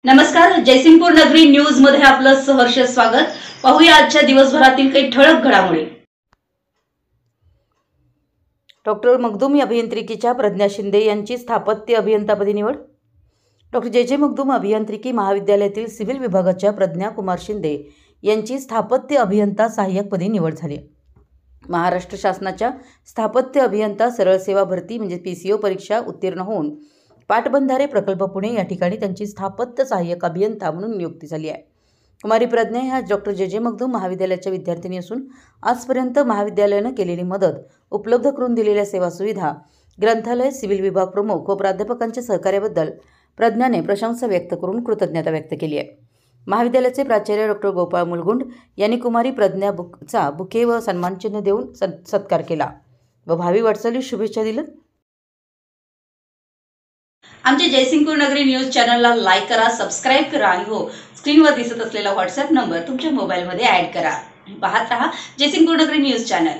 नमस्कार, जयसिंगपूर नगरी न्यूज मध्ये आपलं सहर्ष स्वागत। पाहूया आजच्या दिवसभरातील काही ठळक घडामोडी। डॉक्टर मखदूम अभियांत्रिकीच्या प्रज्ञा शिंदे यांची स्थापत्य अभियंतापदी निवड। डॉक्टर जे मखदूम अभियांत्रिकी महाविद्यालयातील सिव्हिल विभागाच्या प्रज्ञा कुमार शिंदे यांची स्थापत्य अभियंता सहाय्यकपदी निवड झाली। महाराष्ट्र शासनाच्या स्थापत्य अभियंता सरळ सेवा भरती म्हणजे PCO परीक्षा उत्तीर्ण होऊन पाटबंधारे प्रकल्प पुणे या ठिकाणी त्यांची स्थापत्य सहाय्यक अभियंता म्हणून नियुक्ती झाली आहे। कुमारी प्रज्ञा ह्या डॉक्टर जे मखदूम महाविद्यालयाच्या विद्यार्थिनी असून आजपर्यंत महाविद्यालयाने केलेली मदत, उपलब्ध करून दिलेल्या सेवा सुविधा, ग्रंथालय, सिव्हिल विभाग प्रमुख व प्राध्यापकांच्या सहकार्याबद्दल प्रज्ञाने प्रशंसा व्यक्त करून कृतज्ञता व्यक्त केली आहे। महाविद्यालयाचे प्राचार्य डॉक्टर गोपाळ मुलगुंड यांनी कुमारी प्रज्ञाचा बुके व सन्मानचिन्ह देऊन सत्कार केला व भावी वाटचालीस शुभेच्छा दिल्या। आमच्या जयसिंगपूर नगरी न्यूज चॅनलला लाईक करा, सबस्क्राइब करा आणि हो, स्क्रीनवर दिसत असलेला व्हॉट्सअप नंबर तुमच्या मोबाईलमध्ये ॲड करा। पाहत रहा जयसिंगपूर नगरी न्यूज चॅनल।